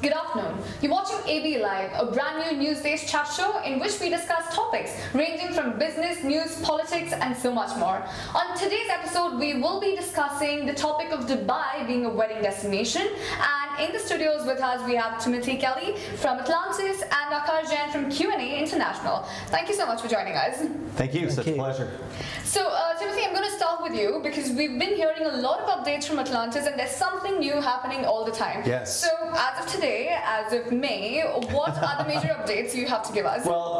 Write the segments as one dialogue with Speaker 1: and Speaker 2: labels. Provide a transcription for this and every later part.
Speaker 1: Good afternoon. You're watching AB Live, a brand new news-based chat show in which we discuss topics ranging from business, news, politics, and so much more. On today's episode, we will be discussing the topic of Dubai being a wedding destination. And in the studios with us, we have Timothy Kelly from Atlantis and Ackash Jain from QnA International. Thank you so much for joining us.
Speaker 2: Thank you. Such a pleasure.
Speaker 1: So, Timothy, I'm going to start with you because we've been hearing a lot of updates from Atlantis and there's something new happening all the time.
Speaker 2: Yes.
Speaker 1: So, as of today, as of May, what are the major updates you have to give us?
Speaker 2: Well,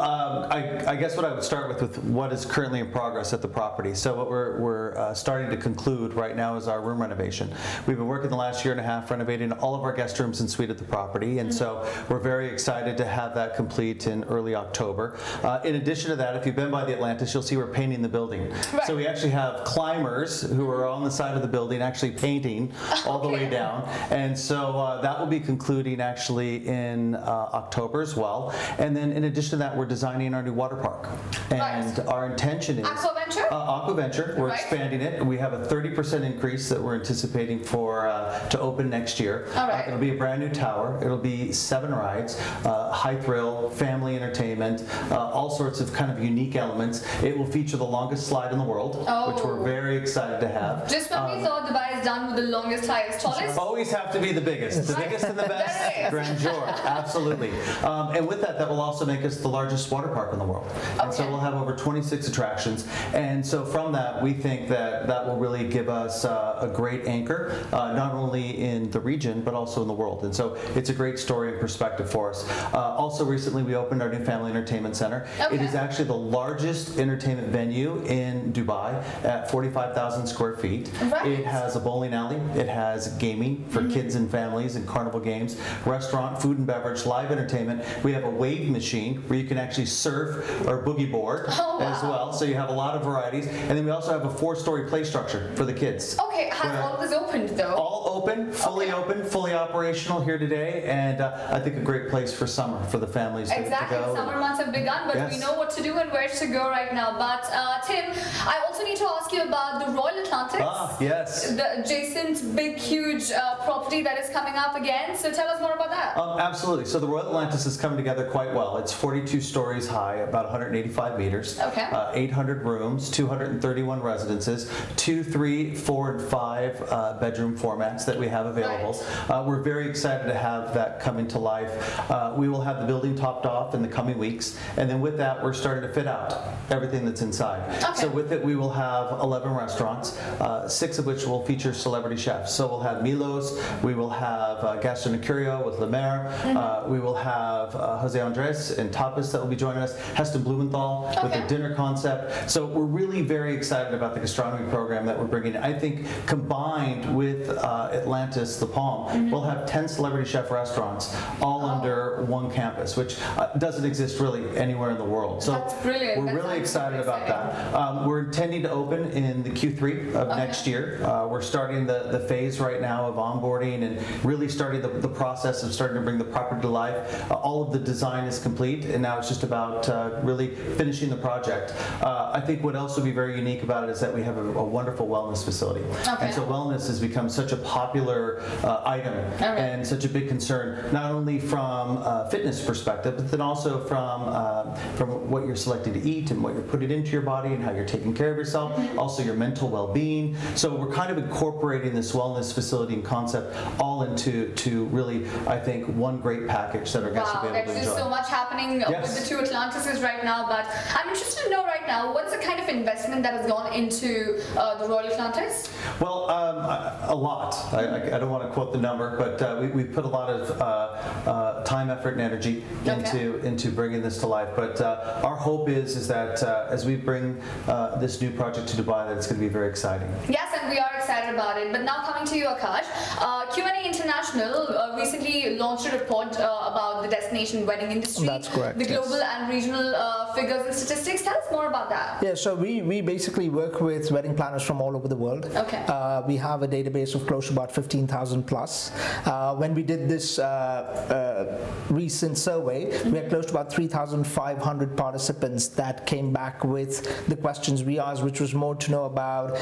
Speaker 2: I guess what I would start with what is currently in progress at the property. So what we're starting to conclude right now is our room renovation. We've been working the last year and a half renovating all of our guest rooms and suite at the property, and so we're very excited to have that complete in early October. In addition to that, if you've been by the Atlantis, you'll see we're painting the building. Right. So we actually have climbers who are on the side of the building actually painting all the way down, and so that will be concluding actually in October as well. And then in addition to that, we're designing our new water park, and our intention is
Speaker 1: Aquaventure.
Speaker 2: Aquaventure. We're expanding it. We have a 30% increase that we're anticipating for to open next year. It'll be a brand new tower. It'll be 7 rides, high thrill, family entertainment, all sorts of kind of unique elements. It will feature the longest slide in the world, which we're very excited to have.
Speaker 1: Just when we thought Dubai is done with the longest, highest, tallest.
Speaker 2: Always have to be the biggest. The biggest and the best. Grandeur. Absolutely. And with that, that will also make us the largest water park in the world. And so we'll have over 26 attractions. And so from that, we think that that will really give us a great anchor, not only in the region, but also in the world. And so it's a great story and perspective for us. Also recently, we opened our new family entertainment center. It is actually the largest entertainment venue in Dubai at 45,000 square feet. It has a bowling alley. It has gaming for kids and families and carnival games, restaurant, food and beverage, live entertainment. We have a wave machine where you can actually surf or boogie board as well. So you have a lot of varieties. And then we also have a 4-story play structure for the kids.
Speaker 1: Okay, has all this opened though?
Speaker 2: All open, fully operational here today, and I think a great place for summer for the families to go.
Speaker 1: Exactly, summer months have begun, but we know what to do and where to go right now. But Tim, I also need to ask you about the Royal Atlantis.
Speaker 2: Yes.
Speaker 1: The adjacent big, huge property that is coming up again. So tell us more about that.
Speaker 2: Absolutely. So the Royal Atlantis is coming together quite well. It's 42 stories high, about 185 meters. 800 rooms, 231 residences, 2, 3, 4, and 5 bedroom formats that we have available. We're very excited to have that coming to life. We will have the building topped off in the coming weeks, and then with that, we're starting to fit out everything that's inside. So with it, we will have 11 restaurants, 6 of which will feature celebrity chefs. So we'll have Milos, we will have Gastronocurio with Le Maire, we will have Jose Andres and Tapas that will be joining us, Heston Blumenthal with their dinner concept. So we're really very excited about the gastronomy program that we're bringing. I think combined with Atlantis, the Palm, we'll have 10 celebrity chef restaurants all under one campus, which doesn't exist really anywhere in the world. So
Speaker 1: that's brilliant.
Speaker 2: We're really excited about that. We're intending to open in the Q3 of next year. We're starting the phase right now of onboarding and really starting the process of starting to bring the property to life. All of the design is complete, and now it's just about really finishing the project. I think what else will be very unique about it is that we have a wonderful wellness facility. And so wellness has become such a popular item and such a big concern, not only from a fitness perspective, but then also from what you're selecting to eat and what you're putting into your body and how you're taking care of yourself, also your mental well-being. So we're kind of incorporating this wellness facility and concept all into really, I think, one great package that our guests will be able to enjoy.
Speaker 1: There's just so much happening with the 2 Atlantises right now, but I'm interested to know right now, what's the kind of investment that has gone into the Royal Atlantis?
Speaker 2: Well, a lot. I don't want to quote the number, but we put a lot of time, effort, and energy into bringing this to life. But our hope is that as we bring this new project to Dubai, that it's going to be very exciting.
Speaker 1: Yes, and we are excited about it. But now coming to you, Ackash, QnA International recently launched a report about the destination wedding industry.
Speaker 3: That's correct.
Speaker 1: The global and regional figures and statistics. Tell us more about that.
Speaker 3: Yeah, so we basically work with wedding planners from all over the world. We have a database of close to about 15,000 plus. When we did this recent survey, we had close to about 3,500 participants that came back with the questions we asked, which was more to know about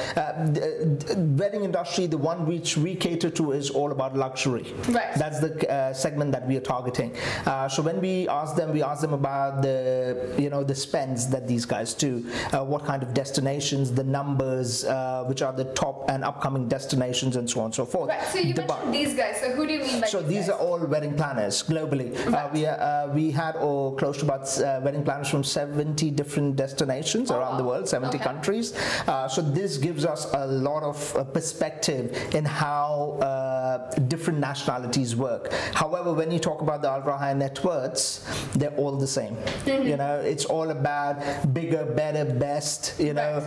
Speaker 3: wedding industry, the one which we cater to, is all about luxury.
Speaker 1: Right.
Speaker 3: That's the segment that we are targeting. So when we ask them about the spends that these guys do, what kind of destinations, the numbers, which are the top and upcoming destinations, and so on and so forth.
Speaker 1: Right. So you mentioned these guys. So who do you mean by
Speaker 3: so these
Speaker 1: guys?
Speaker 3: are all wedding planners globally.
Speaker 1: Right.
Speaker 3: We had close to about wedding planners from 70 different destinations around the world, 70 countries. So this gives us a lot of perspective in how different nationalities work. However, when you talk about the ultra high net worths, they're all the same. You know, it's all about bigger, better, best. You know,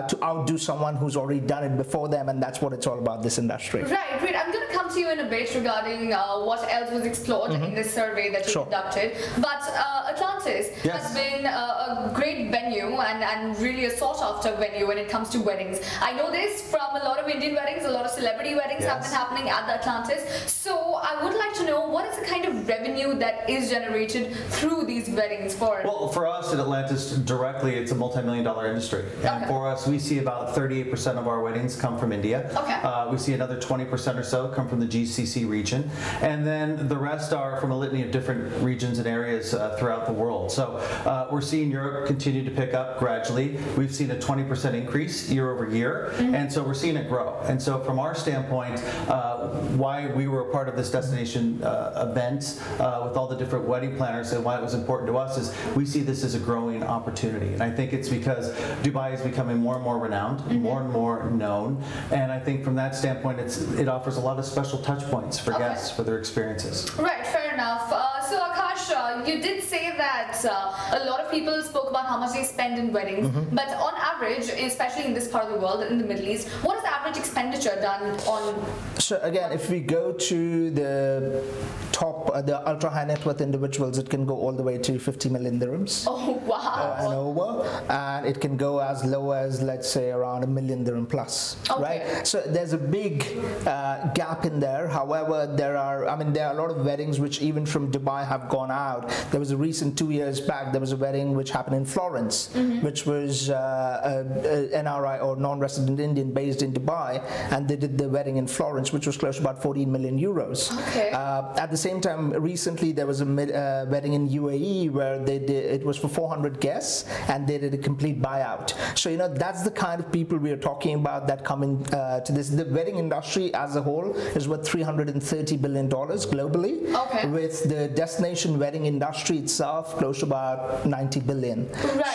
Speaker 3: to outdo someone who's already done it before them, and that's what it's all about. This industry.
Speaker 1: Right. Great. I'm going to come to you in a bit regarding what else was explored in this survey that you conducted. But Atlantis has been a great venue and really a sought after venue when it comes to weddings. I know this from a lot of Indian weddings, a lot of celebrity weddings have been happening at the Atlantis. So I would like to know, what is the kind of revenue that is generated through these weddings for?
Speaker 2: Well, for us at Atlantis directly, it's a multi-million-dollar industry. And for us, we see about 38% of our weddings come from India. We see another 20% or so come from the GCC region. And then the rest are from a litany of different regions and areas throughout the world. So we're seeing Europe continue to pick up gradually. We've seen a 20% increase year over year. And so we're seeing it grow. And so from our standpoint, why we were a part of this destination event with all the different wedding planners and why it was important to us is we see this as a growing opportunity. And I think it's because Dubai is becoming more and more renowned, more and more known. And I think from that standpoint, it offers a lot of special touch points for guests for their experiences.
Speaker 1: Right, fair enough. So Ackash, you did say that a lot of people spoke about how much they spend in weddings, but on average, especially in this part of the world, in the Middle East, what is the average expenditure done on?
Speaker 3: So again, if we go to the top, the ultra high net worth individuals, it can go all the way to 50 million dirhams.
Speaker 1: Oh wow!
Speaker 3: And over, and it can go as low as, let's say, around $1 million dirham plus. Right. So there's a big gap in there. However, there are a lot of weddings which even from Dubai have gone out. There was a recent 2 years back. There was a wedding which happened in Florence, which was NRI or non-resident Indian based in Dubai, and they did the wedding in Florence, which was close to about 14 million euros. At the same time, recently there was a wedding in UAE where they did, it was for 400 guests, and they did a complete buyout. So you know, that's the kind of people we are talking about that come in to this. The wedding industry as a whole is worth $330 billion globally, with the destination wedding industry itself close to about 90 billion.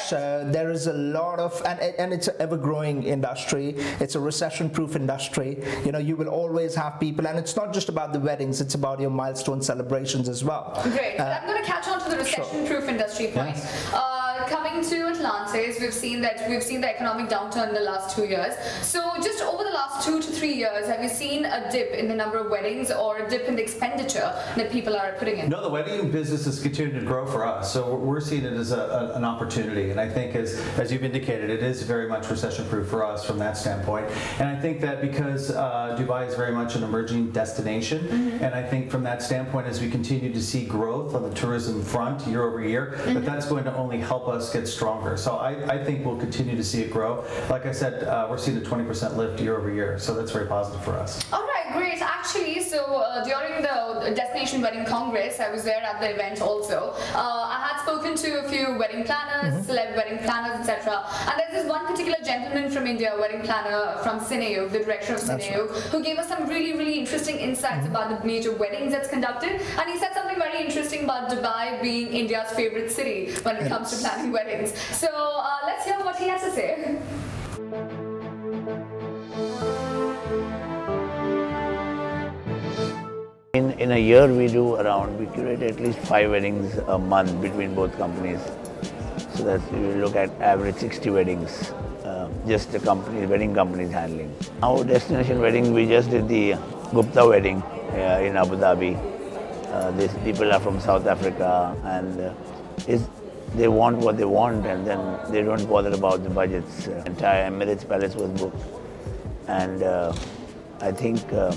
Speaker 3: So there is a lot of, and it's an ever-growing industry. It's a recession-proof industry. You know, you will always have people, and it's not just about the weddings, it's about your milestone celebrations as well.
Speaker 1: Great. I'm going to catch on to the recession-proof industry point. Coming to Atlantis, we've seen the economic downturn in the last 2 years. So just over the last 2 to 3 years, have you seen a dip in the number of weddings or a dip in the expenditure that people are putting in?
Speaker 2: No, the wedding business is continuing to grow for us. So we're seeing it as an opportunity. And I think as you've indicated, it is very much recession-proof for us from that standpoint. And I think that because Dubai is very much an emerging destination, and I think from that standpoint, as we continue to see growth on the tourism front year over year, that's going to only help us get stronger. So I think we'll continue to see it grow. Like I said, we're seeing a 20% lift year over year. So that's very positive for us.
Speaker 1: All right, great. Actually, so during the Destination Wedding Congress, I was there at the event also. I had spoken to a few wedding planners, celeb wedding planners, etc. And there's this one particular gentleman from India, wedding planner from CNAU, the director of CNAU, who gave us some really, really interesting insights about the major weddings that's conducted. And he said something very interesting about Dubai being India's favorite city when it comes to planning weddings. So let's hear what he has to say.
Speaker 4: In a year, we curate at least 5 weddings a month between both companies. So that we look at average 60 weddings, just the wedding companies handling. Our destination wedding, we just did the Gupta wedding in Abu Dhabi. These people are from South Africa, and they want what they want, and then they don't bother about the budgets. Entire Emirates Palace was booked, and I think a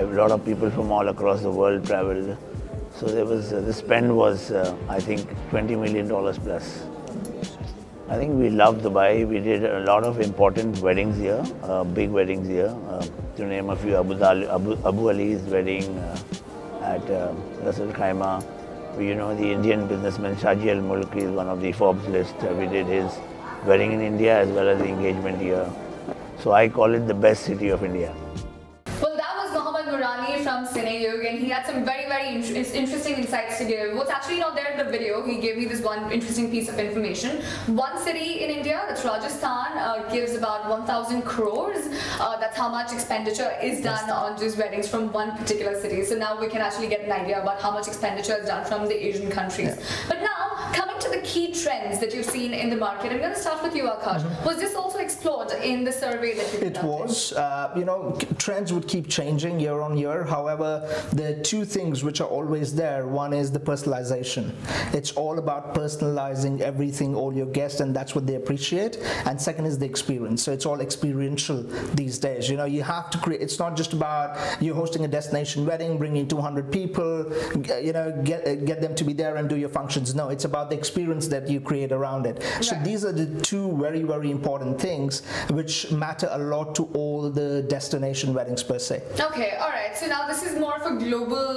Speaker 4: lot of people from all across the world traveled. So there was the spend was I think $20 million plus. I think we love Dubai. We did a lot of important weddings here, big weddings here. To name a few, Abu Ali's wedding at Ras Al Khaimah. You know, the Indian businessman Shaji Al Mulki is one of the Forbes list. We did his wedding in India as well as the engagement here. So I call it the best city of India.
Speaker 1: From QnA, and he had some very interesting insights to give. What's actually not there in the video, he gave me this one interesting piece of information. One city in India, that's Rajasthan, gives about 1,000 crores. That's how much expenditure is done on just weddings from one particular city. So now we can actually get an idea about how much expenditure is done from the Asian countries. Yeah. But now, coming to the key trends that you've seen in the market, I'm going to start with you, Ackash. Was this also explored in the survey that you conducted?
Speaker 3: It was. You know, trends would keep changing year on year. However, there are two things which are always there. One is the personalization. It's all about personalizing everything, all your guests, and that's what they appreciate. And second is the experience. So it's all experiential these days. You know, you have to create. It's not just about you hosting a destination wedding, bringing 200 people, you know, get them to be there and do your functions. No, it's about the experience that you create around it. Right. So these are the two very important things which matter a lot to all the destination weddings per se.
Speaker 1: Okay, all right. So now this is more of a global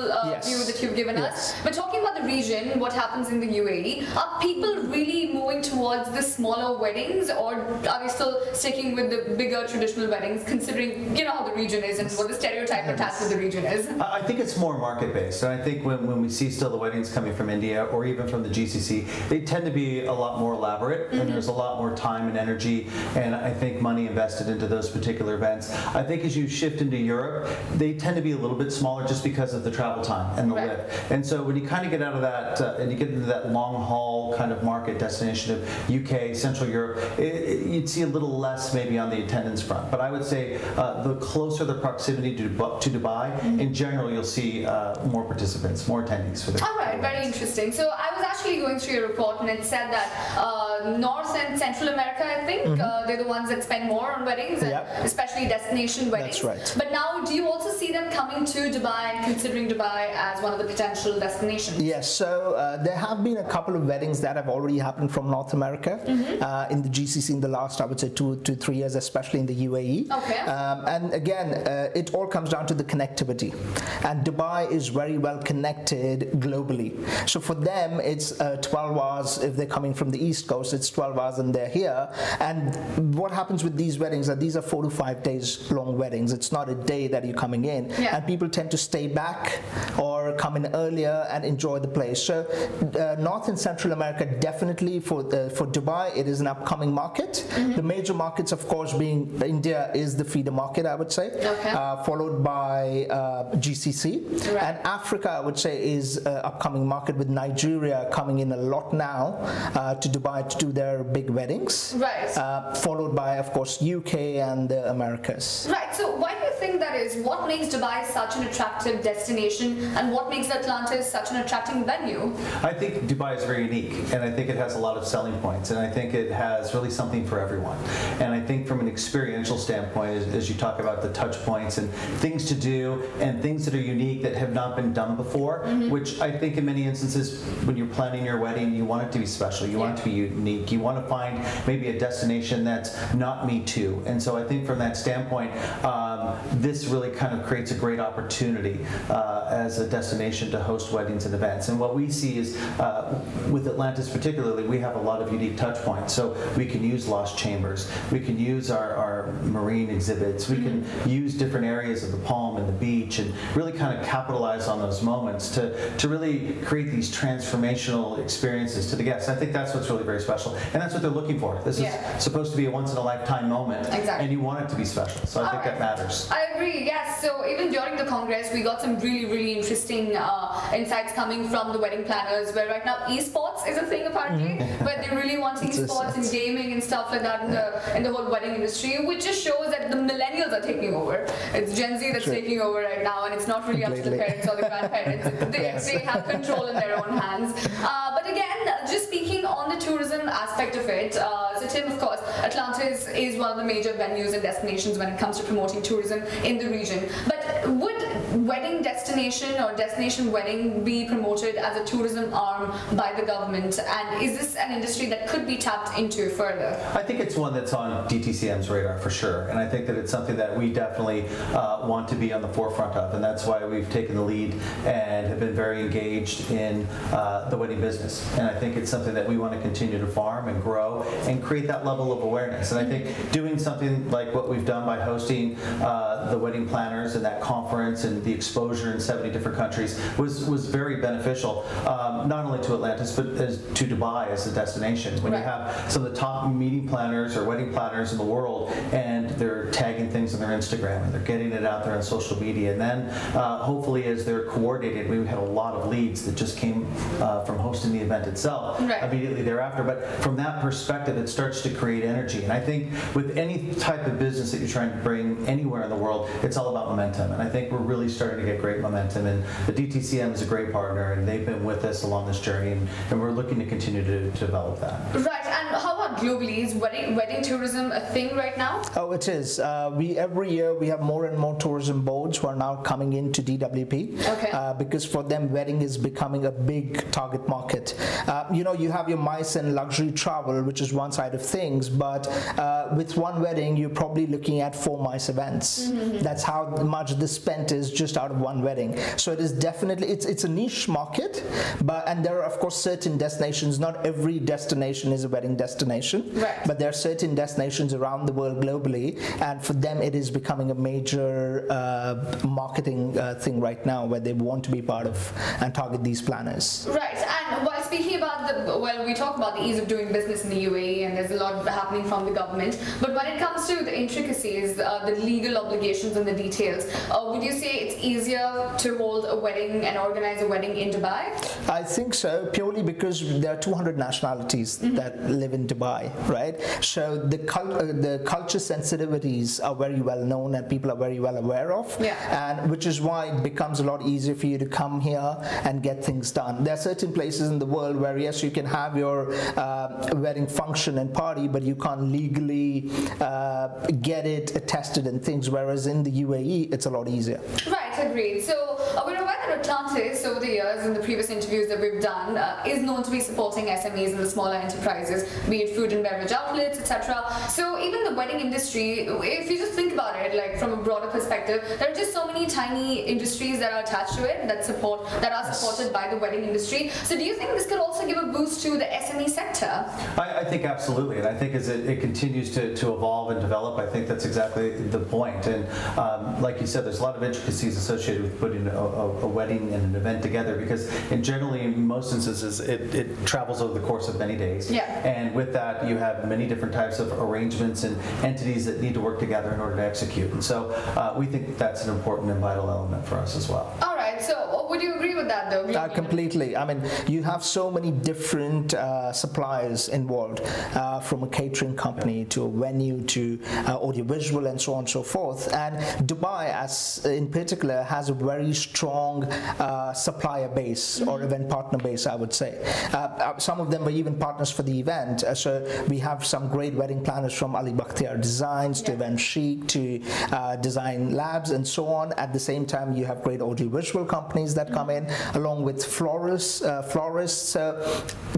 Speaker 1: view that you've given us. But talking about the region, what happens in the UAE, are people really moving towards the smaller weddings, or are they still sticking with the bigger traditional weddings, considering, you know, how the region is and what the stereotype attached to the region is?
Speaker 2: I think it's more market-based. And I think when we see still the weddings coming from India or even from the GCC, they tend to be a lot more elaborate, and there's a lot more time and energy, and I think money invested into those particular events. I think as you shift into Europe, they tend to be a little bit smaller just because of the travel time and the lift. And so when you kind of get out of that and you get into that long haul kind of market destination of UK, Central Europe, you'd see a little less maybe on the attendance front. But I would say the closer the proximity to Dubai, in general you'll see more participants, more attendees for the
Speaker 1: All right, very interesting. So I was actually going through your report, and it said that North and Central America, I think, they're the ones that spend more on weddings, and especially destination weddings.
Speaker 3: That's right.
Speaker 1: But now, do you also see them coming to Dubai and considering Dubai as one of the potential destinations?
Speaker 3: Yes, so there have been a couple of weddings that have already happened from North America in the GCC in the last, I would say, 2 to 3 years, especially in the UAE.
Speaker 1: Okay.
Speaker 3: And again, it all comes down to the connectivity. And Dubai is very well connected globally. So for them, it's 12 hours. If they're coming from the East Coast, it's 12 hours and they're here. And what happens with these weddings are these are 4 to 5 days long weddings. It's not a day that you're coming in. Yeah. And people tend to stay back or come in earlier and enjoy the place. So North and Central America, definitely for Dubai, it is an upcoming market. The major markets, of course, being India is the feeder market, I would say, followed by GCC. Right. And Africa, I would say, is an upcoming market, with Nigeria coming in a lot now to Dubai to do their big weddings.
Speaker 1: Right.
Speaker 3: Followed by, of course, UK and the Americas.
Speaker 1: Right. So why do you think that is? What makes Dubai such an attractive destination, and what makes Atlantis such an attracting venue?
Speaker 2: I think Dubai is very unique, and I think it has a lot of selling points, and I think it has really something for everyone. And I think from an experiential standpoint, as you talk about the touch points and things to do and things that are unique that have not been done before, which I think in many instances when you're planning your wedding, you want it to be special, you want it to be unique, you want to find maybe a destination that's not me too. And so I think from that standpoint, this really kind of creates a great opportunity as a destination to host weddings and events. And what we see is with Atlantis particularly, we have a lot of unique touch points. So we can use lost chambers, we can use our marine exhibits, we can use different areas of the Palm and the beach, and really kind of capitalize on those moments to really create these transformational experiences to the guests. I think that's what's really very special, and that's what they're looking for. This is supposed to be a once-in-a-lifetime moment, and you want it to be special. So I think that matters.
Speaker 1: I agree. Yes. So even during the Congress, we got some really interesting insights coming from the wedding planners, where right now esports is a thing apparently, where they really want esports and gaming and stuff like that in the whole wedding industry, which just shows that the millennials are taking over. It's Gen Z that's taking over right now, and it's not really up to the parents or the grandparents. They have control in their own hands. But again, just speaking on the tourism aspect of it, so Tim, of course, Atlantis is one of the major venues and destinations when it comes to promoting tourism in the region. But would wedding destination or destination wedding be promoted as a tourism arm by the government? And is this an industry that could be tapped into further?
Speaker 2: I think it's one that's on DTCM's radar for sure. And I think that it's something that we definitely want to be on the forefront of. And that's why we've taken the lead and have been very engaged in the wedding business. And I think it's something that we want to continue to farm and grow and create that level of awareness. And I think doing something like what we've done by hosting the wedding planners and that conference and the exposure in 70 different countries was very beneficial, not only to Atlantis, but to Dubai as a destination. When you have some of the top meeting planners or wedding planners in the world, and they're tagging things on their Instagram, and they're getting it out there on social media, and then hopefully as they're coordinated, we had a lot of leads that just came from hosting the event itself immediately thereafter. But from that perspective, it starts to create energy. And I think with any type of business that you're trying to bring anywhere in the world, it's all about momentum. And I think we're really starting to get great momentum. And the DTCM is a great partner, and they've been with us along this journey, and we're looking to continue to develop that.
Speaker 1: Right. And how about globally? Is wedding tourism a thing right now?
Speaker 3: Oh, it is. Every year we have more and more tourism boards who are now coming into DWP because for them wedding is becoming a big target market. You have your MICE and luxury travel, which is one side of things, but with one wedding you're probably looking at 4 MICE events. That's how much the spent is just out of one wedding. So it is definitely, it's a niche market, and there are of course certain destinations. Not every destination is a wedding destination, but there are certain destinations around the world globally, and for them it is becoming a major marketing thing right now, where they want to be part of and target these planners.
Speaker 1: Right. And while speaking about we talk about the ease of doing business in the UAE, and there's a lot happening from the government, but when it comes to the intricacies, the legal obligations and the details, would you say it's easier to hold a wedding and organize a wedding in Dubai?
Speaker 3: I think so, purely because there are 200 nationalities that live in Dubai, right? So the culture sensitivities are very well known and people are very well aware of, and which is why it becomes a lot easier for you to come here and get things done. There are certain places in the world where yes, you can have your wedding function and party, but you can't legally get it attested and things, whereas in the UAE it's a lot easier.
Speaker 1: Right, agreed. So we're aware that Atlantis over the years, in the previous interviews that we've done, is known to be supporting SMEs and the smaller enterprises, be it food and beverage outlets, etc. So even the wedding industry, if you just think about it, like from a broader perspective, there are just so many tiny industries that are attached to it that are supported by the wedding industry. So do you think this could also give a boost to the SME sector?
Speaker 2: I think absolutely, and I think as it continues to evolve and develop, I think that's exactly the point. And like you said, there's a lot of intricacies associated with putting a wedding and an event together, because generally in most instances it travels over the course of many days. And with that you have many different types of arrangements and entities that need to work together in order to execute. And so we think that's an important and vital element for us as well.
Speaker 1: All right, so would you agree with that though?
Speaker 3: Completely. I mean, you have so many different suppliers involved, from a catering company to a venue to audiovisual and so on and so forth. And Dubai, as in particular, has a very strong supplier base or event partner base, I would say. Some of them were even partners for the event. So we have some great wedding planners from Ali Bakhtiar Designs to Event Chic to Design Labs and so on. At the same time, you have great audiovisual companies that come in, along with florists.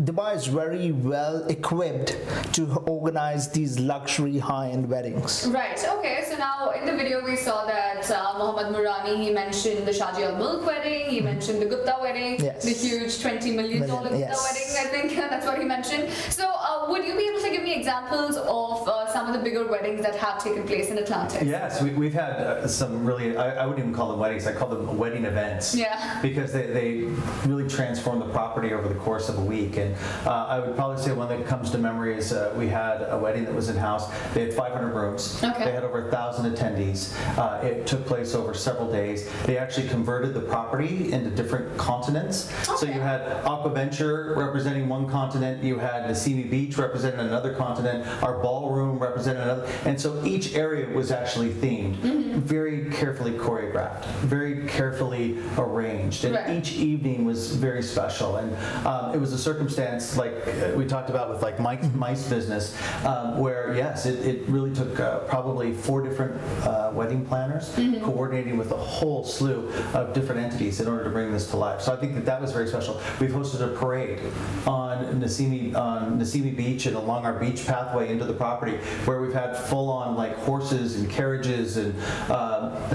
Speaker 3: Dubai is very well equipped to organize these luxury high-end weddings.
Speaker 1: Right, okay, so now in the video we saw that Mohammad Murani, he mentioned the Shaji Al Mulk wedding, he mentioned the Gupta wedding, the huge $20 million Gupta wedding, I think that's what he mentioned. So would you be able to give me examples of some of the bigger weddings that have taken place in Atlantis?
Speaker 2: Yes, we've had some really, I wouldn't even call them weddings, I call them wedding events. Because they really transform the property over the course of a week. And I would probably say one that comes to memory is we had a wedding that was in-house. They had 500 rooms. They had over 1,000 attendees. It took place over several days. They actually converted the property into different continents. So you had Aquaventure representing one continent, you had Nassimi Beach representing another continent, our ballroom representing another, and so each area was actually themed, very carefully choreographed, very carefully arranged. arranged, and each evening was very special. And it was a circumstance like we talked about with like Mike's business, where yes, it really took probably 4 different wedding planners coordinating with a whole slew of different entities in order to bring this to life. So I think that was very special. We've hosted a parade on Nasimi Beach and along our beach pathway into the property, where we've had full-on like horses and carriages and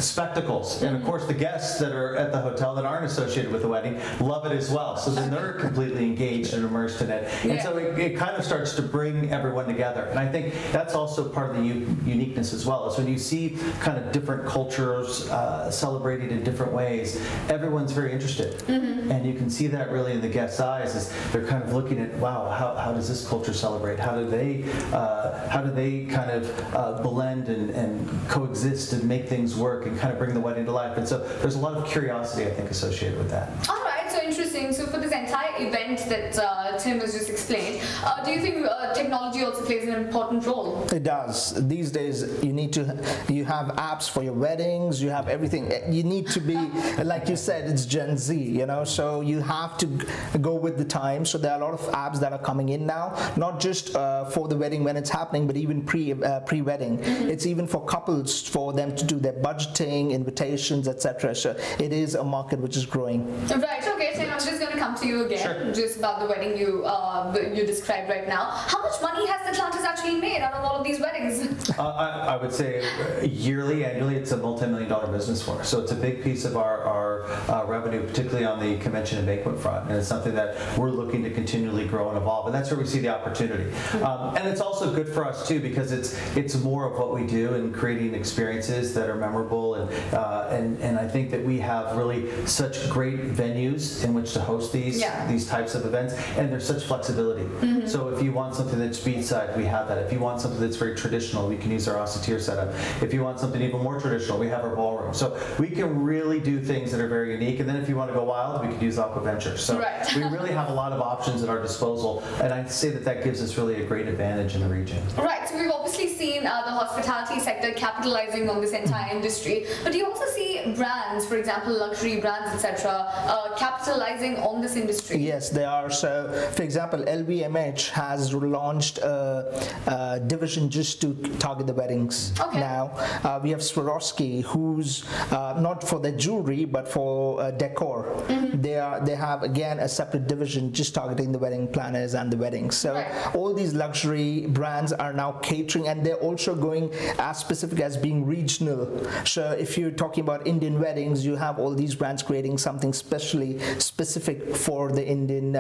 Speaker 2: spectacles. And of course, the guests that are at the hotel that aren't associated with the wedding love it as well. So then they're completely engaged and immersed in it. And so it kind of starts to bring everyone together. And I think that's also part of the uniqueness as well, is when you see kind of different cultures celebrated in different ways, everyone's very interested. And you can see that really in the guests' eyes, as they're kind of looking at, wow, how does this culture celebrate? How do they kind of blend and coexist and make things work and kind of bring the wedding to life? And so there's a lot of curiosity, I think, associated with that.
Speaker 1: All right, so interesting. So for this entire event that Tim has just explained, do you think technology also plays an important role?
Speaker 3: It does. These days, you have apps for your weddings, you have everything. You need to be, like you said, it's Gen Z, you know, so you have to go with the time. So there are a lot of apps that are coming in now, not just for the wedding when it's happening, but even pre-wedding. It's even for couples, for them to do their budgeting, invitations, etc. So it is a market which is growing.
Speaker 1: Right. Okay. So I'm just going to come to you again, just about the wedding you described right now. How much money has Atlantis actually made out of all of these weddings?
Speaker 2: I would say annually, it's a multi-million-dollar business for us. So it's a big piece of our revenue, particularly on the convention and banquet front, and it's something that we're looking to continually grow and evolve, and that's where we see the opportunity. And it's also good for us too, because it's more of what we do in creating experiences that are memorable, and I think that we have really such great venues in which to host these types of events, and there's such flexibility. So if you want something that's beachside, we have that. If you want something that's very traditional, we can use our austere setup. If you want something even more traditional, we have our ballroom. So we can really do things that are very unique. And then if you want to go wild, we could use Aquaventure. So we really have a lot of options at our disposal. And I'd say that gives us really a great advantage in the region.
Speaker 1: Right. So we've obviously seen the hospitality sector capitalizing on this entire industry. But do you also see brands, for example, luxury brands, etc., capitalizing on this industry?
Speaker 3: Yes, they are. So, for example, LVMH has launched a division just to target the weddings. Now, we have Swarovski, who's not for the jewelry, but for decor. They have, again, a separate division just targeting the wedding planners and the weddings. So all these luxury brands are now catering, and they're also going as specific as being regional. So if you're talking about Indian weddings, you have all these brands creating something specific for the Indian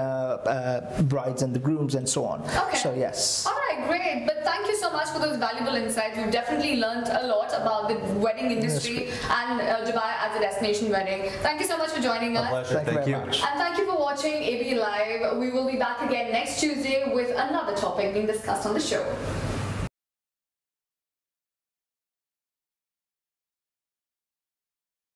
Speaker 3: brides and the grooms and so on. So yes.
Speaker 1: All right, great. But thank you so much for those valuable insights. We've definitely learned a lot about the wedding industry and Dubai as a destination wedding. Thank you so much for joining us.
Speaker 2: A pleasure. Thank you.
Speaker 1: And thank you for watching AB Live. We will be back again next Tuesday with another topic being discussed on the show.